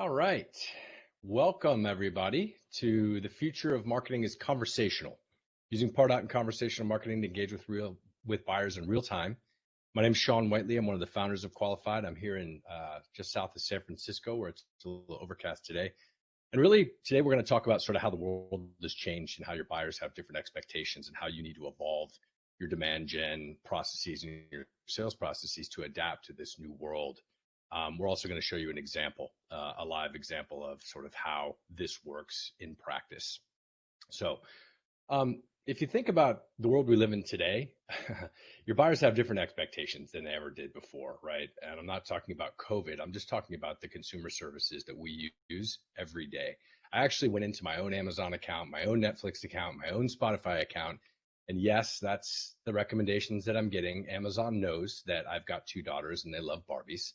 All right. Welcome, everybody, to The Future of Marketing is Conversational, using Pardot and conversational marketing to engage with buyers in real time. My name is Sean Whiteley. I'm one of the founders of Qualified. I'm here in just south of San Francisco, where it's a little overcast today. And really, today we're going to talk about sort of how the world has changed and how your buyers have different expectations and how you need to evolve your demand gen processes and your sales processes to adapt to this new world. We're also going to show you an example, a live example of sort of how this works in practice. So if you think about the world we live in today, your buyers have different expectations than they ever did before, right? And I'm not talking about COVID. I'm just talking about the consumer services that we use every day. I actually went into my own Amazon account, my own Netflix account, my own Spotify account. And yes, that's the recommendations that I'm getting. Amazon knows that I've got 2 daughters and they love Barbies.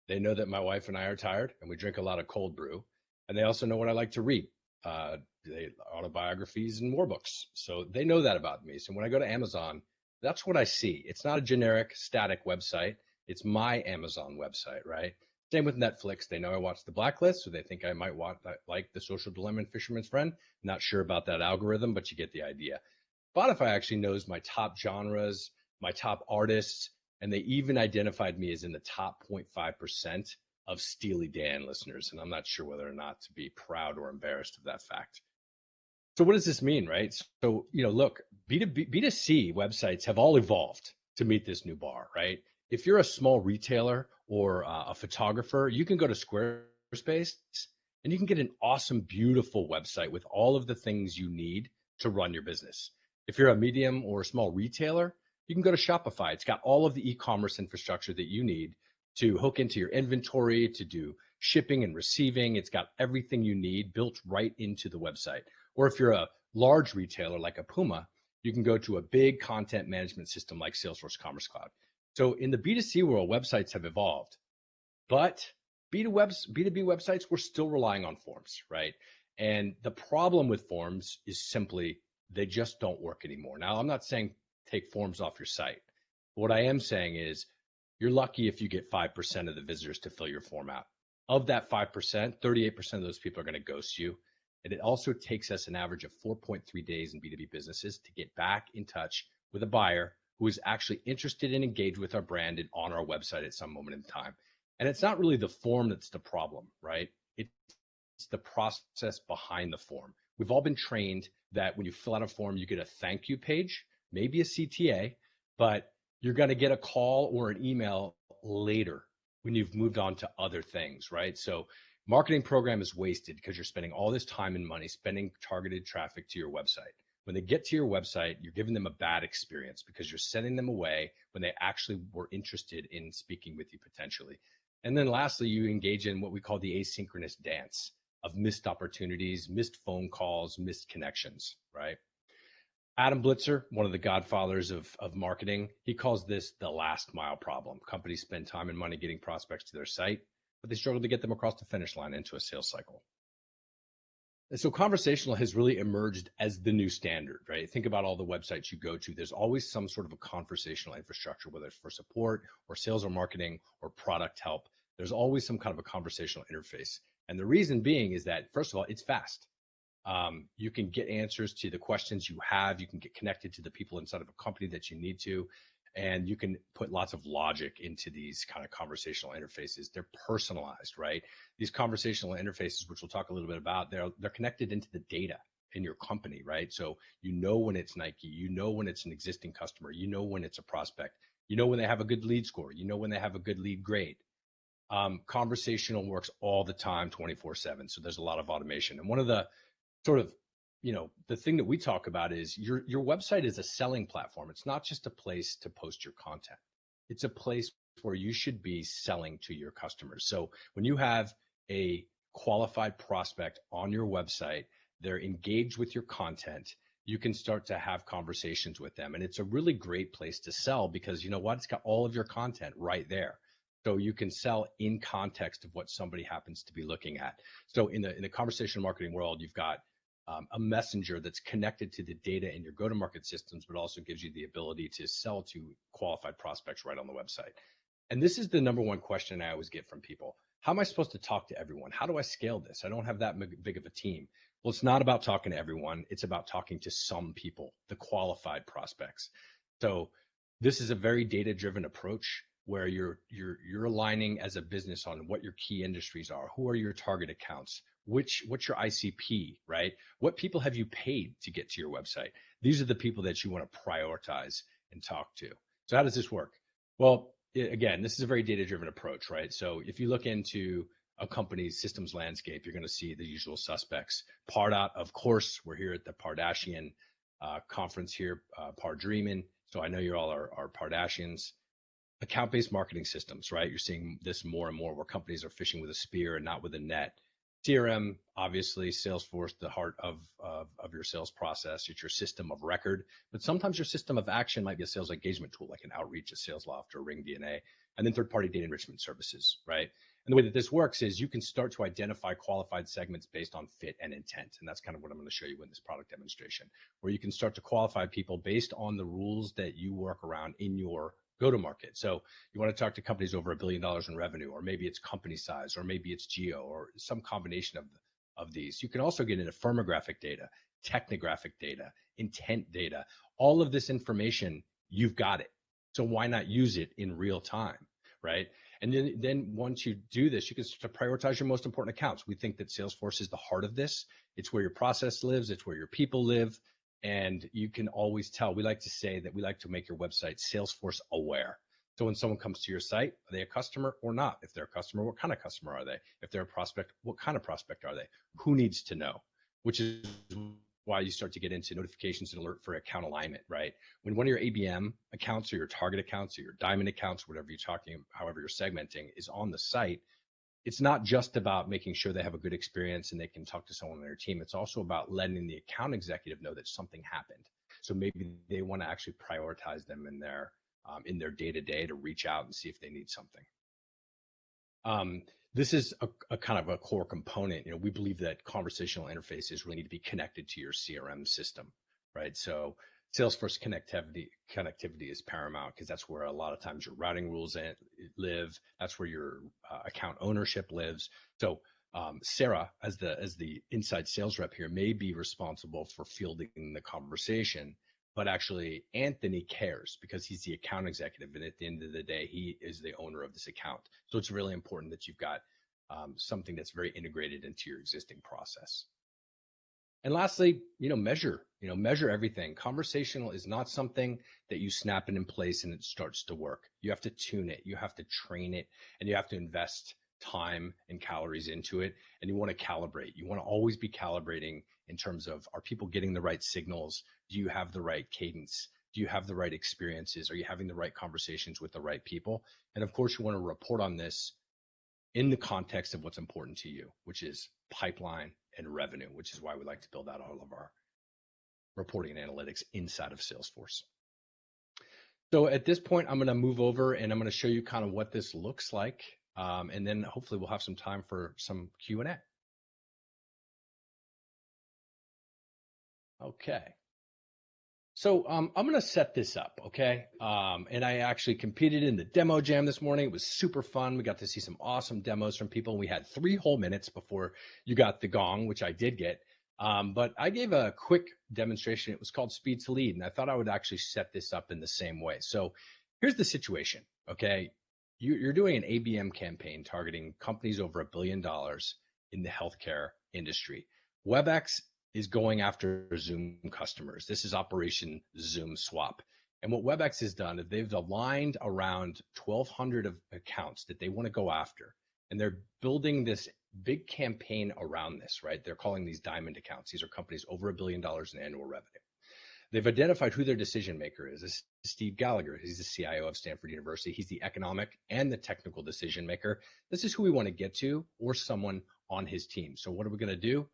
They know that my wife and I are tired and we drink a lot of cold brew. And they also know what I like to read, autobiographies and war books. So they know that about me. So when I go to Amazon, that's what I see. It's not a generic static website. It's my Amazon website, right? Same with Netflix. They know I watch The Blacklist, so they think I might like The Social Dilemma and Fisherman's Friend. Not sure about that algorithm, but you get the idea. Spotify actually knows my top genres, my top artists, and they even identified me as in the top 0.5% of Steely Dan listeners. And I'm not sure whether or not to be proud or embarrassed of that fact. So what does this mean, right? So, look, B2C websites have all evolved to meet this new bar, right? If you're a small retailer or a photographer, you can go to Squarespace and you can get an awesome, beautiful website with all of the things you need to run your business. If you're a medium or a small retailer, you can go to Shopify. It's got all of the e-commerce infrastructure that you need to hook into your inventory, to do shipping and receiving. It's got everything you need built right into the website. Or if you're a large retailer like a Puma, you can go to a big content management system like Salesforce Commerce Cloud. So in the B2C world, websites have evolved, but B2B websites, we're still relying on forms, right? And the problem with forms is simply they just don't work anymore. Now, I'm not saying take forms off your site. What I am saying is you're lucky if you get 5% of the visitors to fill your form out. Of that 5%, 38% of those people are going to ghost you. And it also takes us an average of 4.3 days in B2B businesses to get back in touch with a buyer who is actually interested and engaged with our brand and on our website at some moment in time. And it's not really the form that's the problem, right? It's the process behind the form. We've all been trained that when you fill out a form, you get a thank you page, maybe a CTA, but you're going to get a call or an email later when you've moved on to other things, right? So marketing program is wasted because you're spending all this time and money spending targeted traffic to your website. When they get to your website, you're giving them a bad experience because you're sending them away when they actually were interested in speaking with you potentially. And then lastly, you engage in what we call the asynchronous dance of missed opportunities, missed phone calls, missed connections, right? Adam Blitzer, one of the godfathers of marketing, he calls this the last mile problem. Companies spend time and money getting prospects to their site, but they struggle to get them across the finish line into a sales cycle. And so conversational has really emerged as the new standard, right? Think about all the websites you go to. There's always some sort of a conversational infrastructure, whether it's for support or sales or marketing or product help. There's always some kind of a conversational interface. And the reason being is that, first of all, it's fast. You can get answers to the questions you have. You can get connected to the people inside of a company that you need to, and you can put lots of logic into these kind of conversational interfaces. They're personalized, right? These conversational interfaces, which we'll talk a little bit about, they're connected into the data in your company, right? So you know when it's Nike, you know when it's an existing customer, you know when it's a prospect, you know when they have a good lead score, you know when they have a good lead grade. Conversational works all the time, 24/7. So there's a lot of automation. And one of the sort of, the thing that we talk about is your website is a selling platform. It's not just a place to post your content. It's a place where you should be selling to your customers. So when you have a qualified prospect on your website, they're engaged with your content, you can start to have conversations with them. And it's a really great place to sell because you know what? It's got all of your content right there. So you can sell in context of what somebody happens to be looking at. So in the conversational marketing world, you've got a messenger that's connected to the data in your go-to-market systems, but also gives you the ability to sell to qualified prospects right on the website. And this is the number one question I always get from people. how am I supposed to talk to everyone? How do I scale this? I don't have that big of a team. Well, it's not about talking to everyone. It's about talking to some people, the qualified prospects. So this is a very data-driven approach where you're aligning as a business on what your key industries are. Who are your target accounts? What's your ICP, right? What people have you paid to get to your website? These are the people that you want to prioritize and talk to. So how does this work? Well, again, this is a very data-driven approach, right? So if you look into a company's systems landscape, you're going to see the usual suspects. Pardot, of course, we're here at the Pardashian conference here, ParDreamin. So I know you all are Pardashians. Account-based marketing systems, right? You're seeing this more and more where companies are fishing with a spear and not with a net. CRM, obviously, Salesforce, the heart of your sales process. It's your system of record, but sometimes your system of action might be a sales engagement tool, like an Outreach, a SalesLoft, or Ring DNA, and then third-party data enrichment services, right? And the way that this works is you can start to identify qualified segments based on fit and intent, and that's kind of what I'm going to show you in this product demonstration, where you can start to qualify people based on the rules that you work around in your go-to-market. So you want to talk to companies over $1 billion in revenue, or maybe it's company size, or maybe it's geo, or some combination of these. You can also get into firmographic data, technographic data, intent data. All of this information, you've got it. So why not use it in real time, right? And then once you do this, you can start to prioritize your most important accounts. We think that Salesforce is the heart of this. It's where your process lives. It's where your people live. And you can always tell. We like to say that we like to make your website Salesforce aware. So when someone comes to your site, are they a customer or not? If they're a customer, what kind of customer are they? If they're a prospect, what kind of prospect are they? Who needs to know? Which is why you start to get into notifications and alert for account alignment, right? When one of your ABM accounts or your target accounts or your diamond accounts, whatever you're talking, however you're segmenting, is on the site, it's not just about making sure they have a good experience and they can talk to someone on their team. It's also about letting the account executive know that something happened. So maybe they want to actually prioritize them in their day-to-day to reach out and see if they need something. This is a kind of a core component. We believe that conversational interfaces really need to be connected to your CRM system, right? So Salesforce connectivity is paramount because that's where a lot of times your routing rules live. That's where your account ownership lives. So Sarah, as the inside sales rep here, may be responsible for fielding the conversation, but actually Anthony cares because he's the account executive, and at the end of the day, he is the owner of this account. So it's really important that you've got something that's very integrated into your existing process. And lastly, measure everything. Conversational is not something that you snap it in place and it starts to work. You have to tune it, you have to train it, and you have to invest time and calories into it. And you want to calibrate. You want to always be calibrating in terms of, are people getting the right signals? Do you have the right cadence? Do you have the right experiences? Are you having the right conversations with the right people? And of course, you want to report on this in the context of what's important to you, which is pipeline and revenue, which is why we like to build out all of our reporting and analytics inside of Salesforce. So at this point, I'm going to move over and I'm going to show you kind of what this looks like. And then hopefully we'll have some time for some Q&A. Okay. So I'm going to set this up, okay? And I actually competed in the demo jam this morning. It was super fun. We got to see some awesome demos from people. We had 3 whole minutes before you got the gong, which I did get. But I gave a quick demonstration. It was called Speed to Lead, and I thought I would actually set this up in the same way. So here's the situation, okay? You're doing an ABM campaign targeting companies over $1 billion in the healthcare industry. WebEx is going after Zoom customers. This is Operation Zoom Swap. And what WebEx has done is they've aligned around 1,200 of accounts that they want to go after. And they're building this big campaign around this, right? They're calling these diamond accounts. These are companies over $1 billion in annual revenue. They've identified who their decision maker is. This is Steve Gallagher. He's the CIO of Stanford University. He's the economic and the technical decision maker. This is who we want to get to, or someone on his team. So what are we going to do?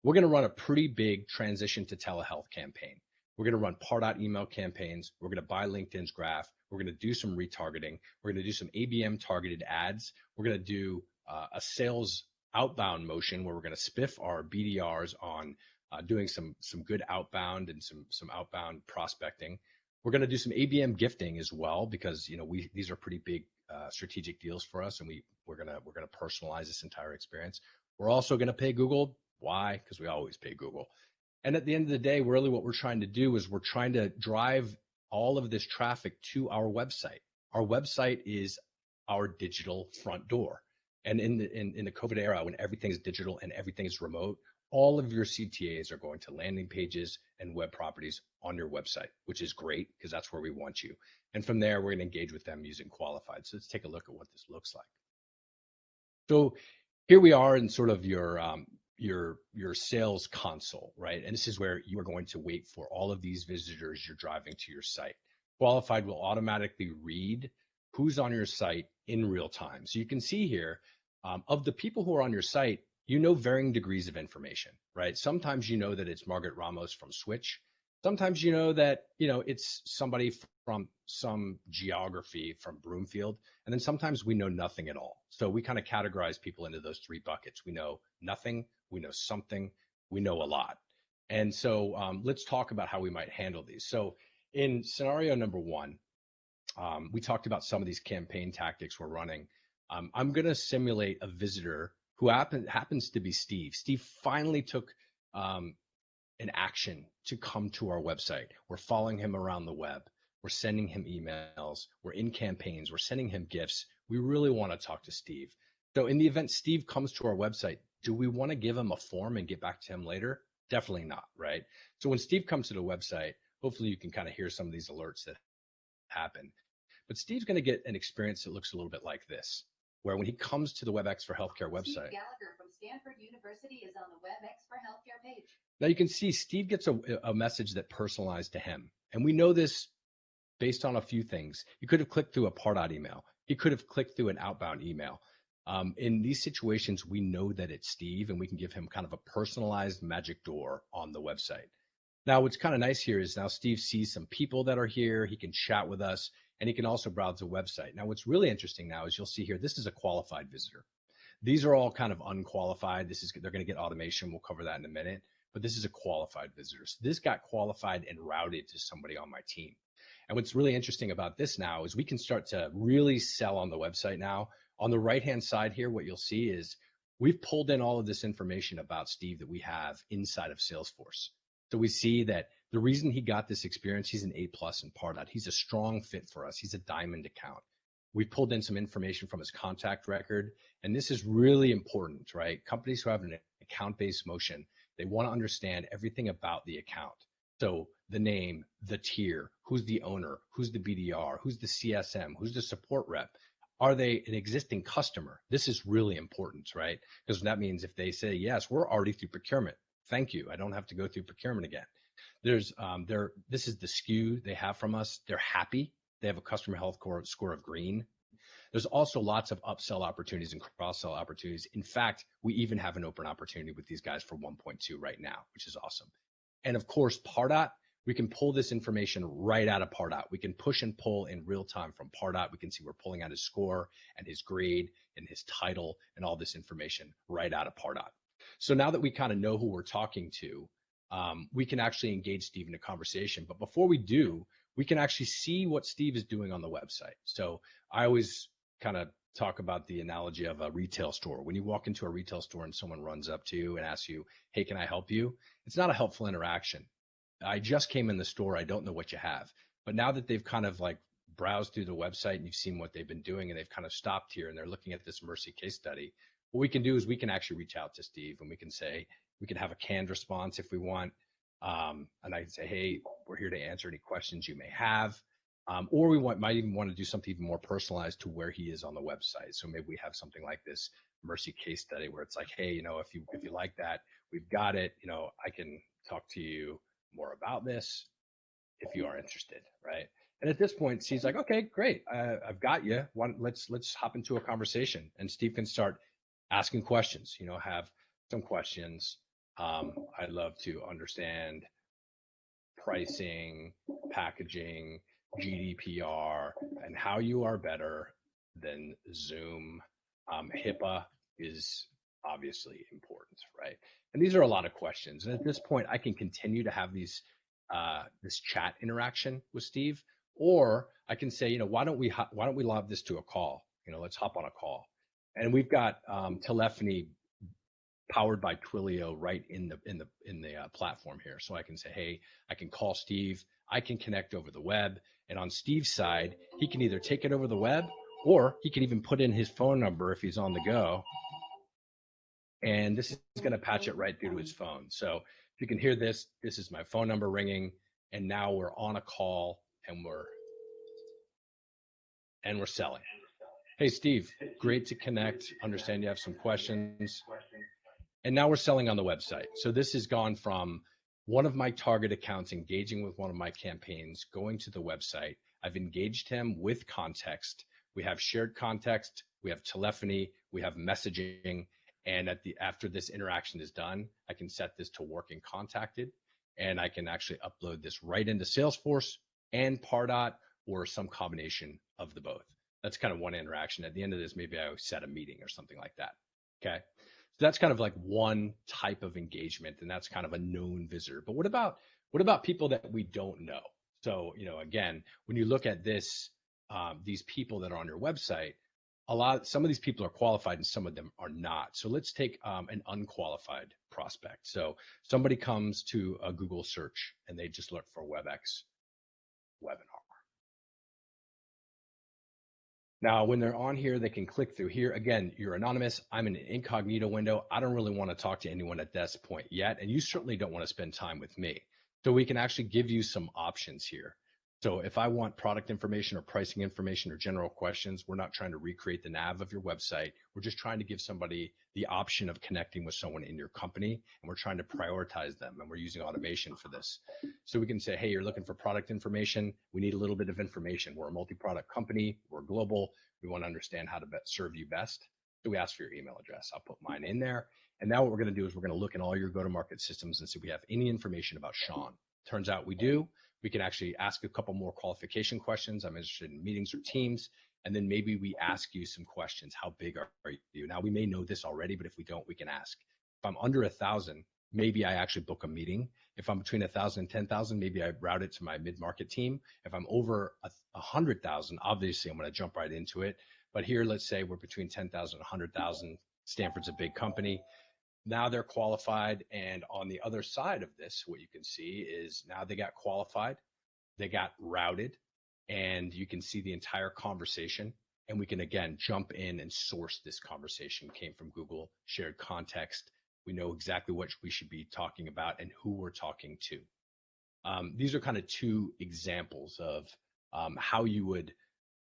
We're going to run a pretty big transition to telehealth campaign. We're going to run Pardot email campaigns. We're going to buy LinkedIn's graph. We're going to do some retargeting. We're going to do some ABM targeted ads. We're going to do a sales outbound motion where we're going to spiff our BDRs on doing some good outbound and some outbound prospecting. We're going to do some ABM gifting as well because these are pretty big strategic deals for us, and we're gonna personalize this entire experience. We're also gonna pay Google. Why? Because we always pay Google. And at the end of the day, really what we're trying to do is we're trying to drive all of this traffic to our website. Our website is our digital front door. And in the COVID era, when everything is digital and everything is remote, all of your CTAs are going to landing pages and web properties on your website, which is great because that's where we want you. And from there, we're going to engage with them using qualified. So let's take a look at what this looks like. So here we are in sort of your sales console, right? And this is where you are going to wait for all of these visitors you're driving to your site. Qualified will automatically read who's on your site in real time. So you can see here, of the people who are on your site, you know varying degrees of information, right? Sometimes you know that it's Margaret Ramos from Switch. Sometimes you know that, it's somebody from some geography from Broomfield. And then sometimes we know nothing at all. So we kind of categorize people into those three buckets. We know nothing, we know something, we know a lot. And so let's talk about how we might handle these. So in scenario number one, we talked about some of these campaign tactics we're running. I'm going to simulate a visitor who happens to be Steve. Steve finally took an action to come to our website. We're following him around the web. We're sending him emails. We're in campaigns. We're sending him gifts. We really want to talk to Steve. So in the event Steve comes to our website, do we want to give him a form and get back to him later? Definitely not, right? So when Steve comes to the website, hopefully you can kind of hear some of these alerts that happen. But Steve's going to get an experience that looks a little bit like this, where when he comes to the WebEx for Healthcare website. Steve Gallagher from Stanford University is on the WebEx for Healthcare page. Now you can see Steve gets a message that personalized to him. And we know this based on a few things. He could have clicked through a Pardot email. He could have clicked through an outbound email. In these situations, we know that it's Steve, and we can give him kind of a personalized magic door on the website. Now, what's kind of nice here is now Steve sees some people that are here. He can chat with us, and he can also browse the website. Now, what's really interesting now is you'll see here, this is a qualified visitor. These are all kind of unqualified. They're going to get automation. We'll cover that in a minute. But this is a qualified visitor. So this got qualified and routed to somebody on my team. And what's really interesting about this now is we can start to really sell on the website now. On the right-hand side here, what you'll see is we've pulled in all of this information about Steve that we have inside of Salesforce. So we see that the reason he got this experience, he's an A+ in Pardot. He's a strong fit for us. He's a diamond account. We pulled in some information from his contact record, and this is really important, right? Companies who have an account-based motion, they want to understand everything about the account. So the name, the tier, who's the owner, who's the BDR, who's the CSM, who's the support rep. Are they an existing customer? This is really important, right? Because that means if they say, yes, we're already through procurement. Thank you. I don't have to go through procurement again. This is the SKU they have from us. They're happy. They have a customer health score of green. There's also lots of upsell opportunities and cross-sell opportunities. In fact, we even have an open opportunity with these guys for 1.2 right now, which is awesome. And of course, Pardot, we can pull this information right out of Pardot. We can push and pull in real time from Pardot. We can see we're pulling out his score and his grade and his title and all this information right out of Pardot. So now that we kind of know who we're talking to, we can actually engage Steve in a conversation. But before we do, we can actually see what Steve is doing on the website. So I always kind of talk about the analogy of a retail store. When you walk into a retail store and someone runs up to you and asks you, hey, can I help you? It's not a helpful interaction. I just came in the store. I don't know what you have. But now that they've kind of like browsed through the website and you've seen what they've been doing and they've kind of stopped here and they're looking at this Mercy case study, what we can do is we can actually reach out to Steve and we can say, we can have a canned response if we want. And I can say, hey, we're here to answer any questions you may have. Or we might even want to do something even more personalized to where he is on the website. So maybe we have something like this Mercy case study where it's like, hey, if you like that, we've got it. I can talk to you more about this if you are interested, right? And at this point, Steve's like, okay, great, I've got you. Let's hop into a conversation, and Steve can start asking questions. Have some questions. I'd love to understand pricing, packaging, GDPR, and how you are better than Zoom. HIPAA is obviously important, right? And these are a lot of questions. And at this point, I can continue to have this chat interaction with Steve, Or I can say, why don't we lob this to a call? Let's hop on a call. And we've got telephony powered by Twilio right in the platform here. So I can say, hey, I can call Steve. I can connect over the web. And on Steve's side, he can either take it over the web, or he can even put in his phone number if he's on the go. And this is going to patch it right through to his phone. So if you can hear this, this is my phone number ringing. And now we're on a call and we're selling. Hey, Steve, great to connect. Understand you have some questions. And now we're selling on the website. So this has gone from one of my target accounts engaging with one of my campaigns, going to the website. I've engaged him with context. We have shared context, we have telephony, we have messaging. And after this interaction is done, I can set this to working contacted, and I can actually upload this right into Salesforce and Pardot, or some combination of the both. That's kind of one interaction. At the end of this, maybe I set a meeting or something like that. Okay. So that's kind of like one type of engagement, and that's kind of a known visitor. But what about people that we don't know? So, again, when you look at this, these people that are on your website, some of these people are qualified and some of them are not. So let's take an unqualified prospect. So somebody comes to a Google search and they just look for WebEx webinar. Now, when they're on here, they can click through here. Again, you're anonymous. I'm in an incognito window. I don't really want to talk to anyone at this point yet, and you certainly don't want to spend time with me. So we can actually give you some options here. So if I want product information or pricing information or general questions, we're not trying to recreate the nav of your website. We're just trying to give somebody the option of connecting with someone in your company, and we're trying to prioritize them, and we're using automation for this. So we can say, hey, you're looking for product information. We need a little bit of information. We're a multi-product company. We're global. We want to understand how to serve you best. So we ask for your email address. I'll put mine in there. And now what we're going to do is we're going to look in all your go-to-market systems and see if we have any information about Sean. Turns out we do. We can actually ask a couple more qualification questions. I'm interested in meetings or teams. And then maybe we ask you some questions. How big are you? Now, we may know this already, but if we don't, we can ask. If I'm under 1,000, maybe I actually book a meeting. If I'm between 1,000 and 10,000, maybe I route it to my mid-market team. If I'm over 100,000, obviously I'm going to jump right into it. But here, let's say we're between 10,000 and 100,000. Stanford's a big company. Now they're qualified. And on the other side of this, what you can see is now they got qualified, they got routed, and you can see the entire conversation. And we can, again, jump in and source this conversation. Came from Google, shared context. We know exactly what we should be talking about and who we're talking to. These are kind of two examples of how you would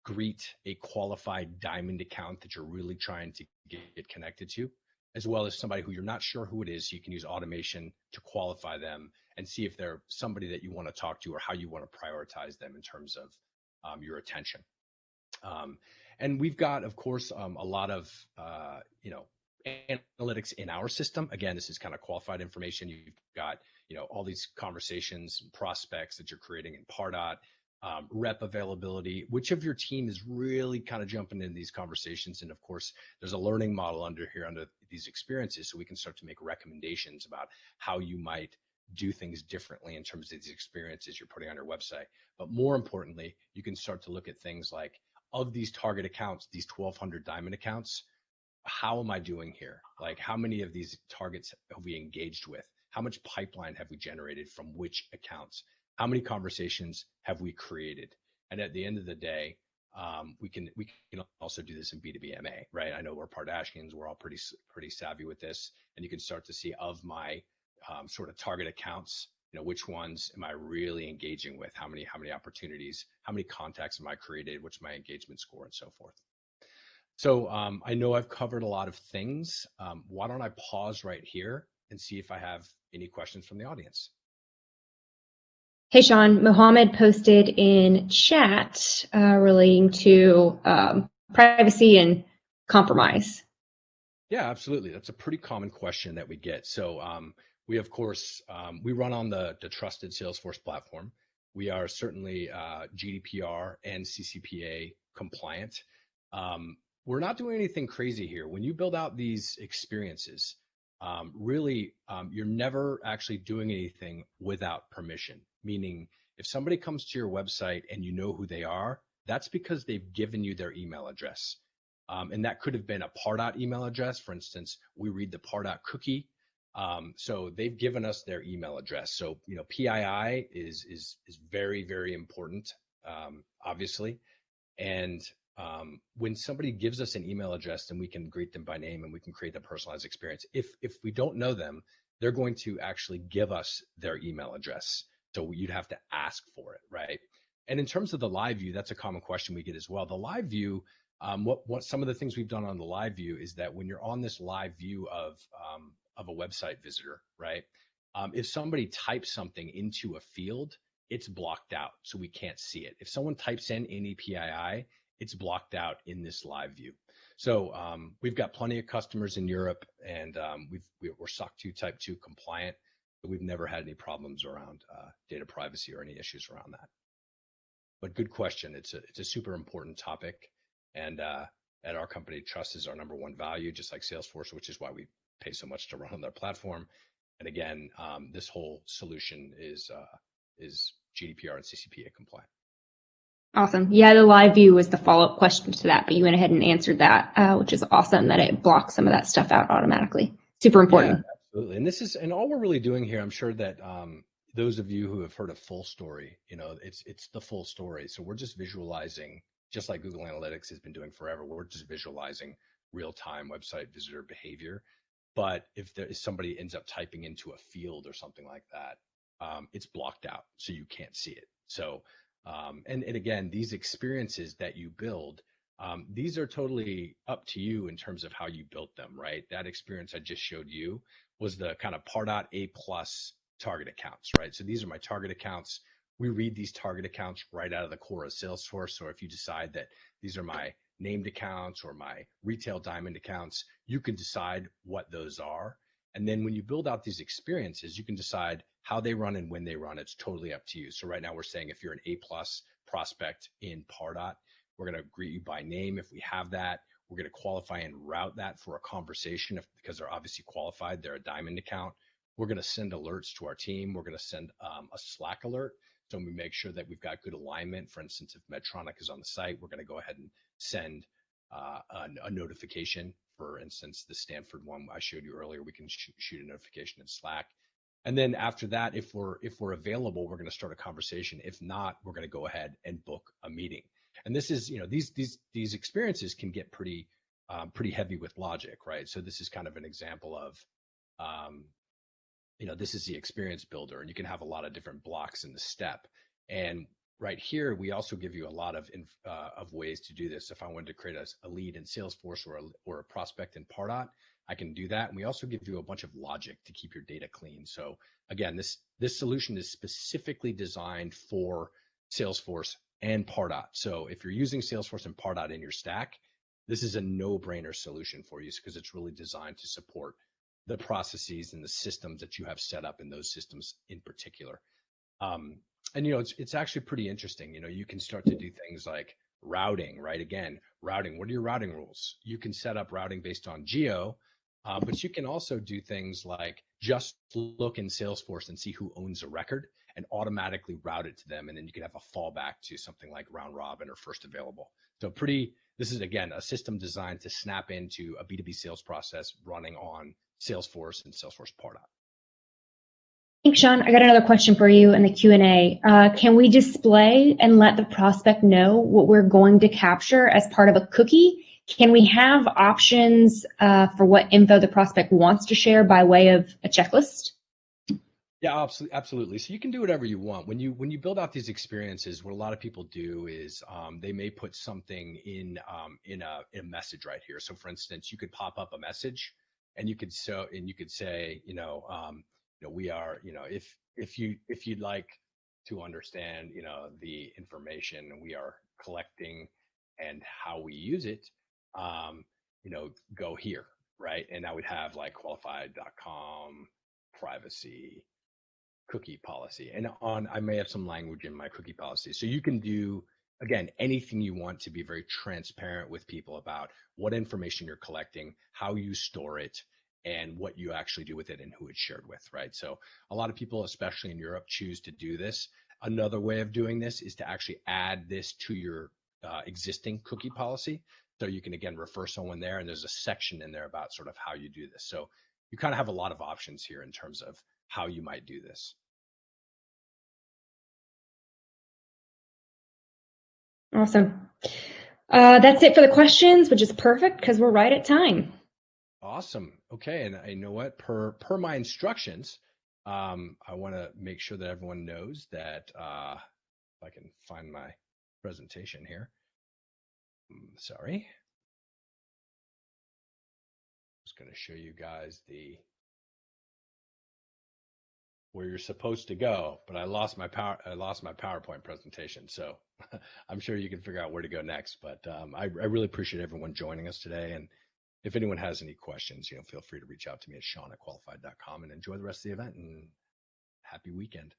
greet a qualified diamond account that you're really trying to get connected to, as well as somebody who you're not sure who it is. So you can use automation to qualify them and see if they're somebody that you want to talk to or how you want to prioritize them in terms of your attention. And we've got, of course, a lot of, analytics in our system. Again, this is kind of qualified information. You've got, all these conversations and prospects that you're creating in Pardot, rep availability, which of your team is really kind of jumping into these conversations. And of course, there's a learning model under these experiences. So we can start to make recommendations about how you might do things differently in terms of these experiences you're putting on your website. But more importantly, you can start to look at things like, of these target accounts, these 1,200 diamond accounts, how am I doing here? Like, how many of these targets have we engaged with? How much pipeline have we generated from which accounts? How many conversations have we created? And at the end of the day, we can also do this in B2B MA, right? I know we're Pardashians, we're all pretty savvy with this, and you can start to see of my sort of target accounts, which ones am I really engaging with? How many opportunities? How many contacts am I created? What's my engagement score, and so forth? So I know I've covered a lot of things. Why don't I pause right here and see if I have any questions from the audience? Hey, Sean, Mohammed posted in chat relating to privacy and compromise. Yeah, absolutely. That's a pretty common question that we get. So we, of course, we run on the trusted Salesforce platform. We are certainly GDPR and CCPA compliant. We're not doing anything crazy here. When you build out these experiences, really, you're never actually doing anything without permission, meaning If somebody comes to your website and you know who they are, that's because they've given you their email address. And that could have been a Pardot email address. For instance, we read the Pardot cookie. So they've given us their email address. So, PII is very, very important, obviously. And when somebody gives us an email address, then we can greet them by name and we can create a personalized experience. If we don't know them, they're going to actually give us their email address. So you'd have to ask for it, right? And in terms of the live view, that's a common question we get as well. The live view, what some of the things we've done on the live view is that when you're on this live view of a website visitor, right? If somebody types something into a field, it's blocked out, so we can't see it. If someone types in any PII, it's blocked out in this live view. So we've got plenty of customers in Europe, and we're SOC 2 Type 2 compliant, but we've never had any problems around data privacy or any issues around that. But good question. It's a super important topic, and at our company, trust is our number one value, just like Salesforce, which is why we pay so much to run on their platform. And again, this whole solution is GDPR and CCPA compliant. Awesome. Yeah, the live view was the follow-up question to that, but you went ahead and answered that, which is awesome that it blocks some of that stuff out automatically. Super important. Yeah, absolutely. And all we're really doing here, I'm sure that those of you who have heard of full story, it's the full story. So we're just visualizing, just like Google Analytics has been doing forever, we're just visualizing real-time website visitor behavior. But if somebody ends up typing into a field or something like that, it's blocked out, so you can't see it. So, and again, these experiences that you build, these are totally up to you in terms of how you built them, right? That experience I just showed you was the kind of Pardot A+ target accounts, right? So these are my target accounts. We read these target accounts right out of the core of Salesforce. So if you decide that these are my named accounts or my retail diamond accounts, you can decide what those are. And then when you build out these experiences, you can decide how they run and when they run. It's totally up to you. So right now we're saying if you're an A+ prospect in Pardot, we're going to greet you by name if we have that. We're going to qualify and route that for a conversation because they're obviously qualified. They're a diamond account. We're going to send alerts to our team. We're going to send a Slack alert. So we make sure that we've got good alignment. For instance, if Medtronic is on the site, we're going to go ahead and send a notification. For instance, the Stanford one I showed you earlier, we can shoot a notification in Slack. And then after that, if we're available, we're going to start a conversation. If not, we're going to go ahead and book a meeting. And this is, these experiences can get pretty heavy with logic, right? So this is kind of an example of, this is the experience builder, and you can have a lot of different blocks in the step. And right here, we also give you a lot of ways to do this. If I wanted to create a lead in Salesforce or a prospect in Pardot, I can do that. And we also give you a bunch of logic to keep your data clean. So again, this solution is specifically designed for Salesforce and Pardot. So if you're using Salesforce and Pardot in your stack, this is a no-brainer solution for you because it's really designed to support the processes and the systems that you have set up in those systems in particular. And it's actually pretty interesting. You can start to do things like routing, right? Again, routing. What are your routing rules? You can set up routing based on geo, but you can also do things like just look in Salesforce and see who owns a record and automatically route it to them. And then you can have a fallback to something like round robin or first available. So this is, again, a system designed to snap into a B2B sales process running on Salesforce and Salesforce Pardot. Thanks, Sean. I got another question for you in the Q&A. Can we display and let the prospect know what we're going to capture as part of a cookie? Can we have options for what info the prospect wants to share by way of a checklist? Yeah, absolutely. So you can do whatever you want. When you build out these experiences, what a lot of people do is they may put something in a message right here. So for instance, you could pop up a message, and you could say, we are, if you'd like to understand, the information we are collecting and how we use it, go here, right? And that would have like qualified.com, privacy, cookie policy, and I may have some language in my cookie policy. So you can do, again, anything you want to be very transparent with people about what information you're collecting, how you store it, and what you actually do with it and who it's shared with, right? So a lot of people, especially in Europe, choose to do this. Another way of doing this is to actually add this to your existing cookie policy. So you can, again, refer someone there, and there's a section in there about sort of how you do this. So you kind of have a lot of options here in terms of how you might do this. Awesome. That's it for the questions, which is perfect because we're right at time. Awesome. Okay, and you know what? Per my instructions, I want to make sure that everyone knows that if I can find my presentation here. Sorry. Just going to show you guys where you're supposed to go, but I lost my PowerPoint presentation, so I'm sure you can figure out where to go next. But I really appreciate everyone joining us today, and if anyone has any questions, feel free to reach out to me at Sean@qualified.com, and enjoy the rest of the event and happy weekend.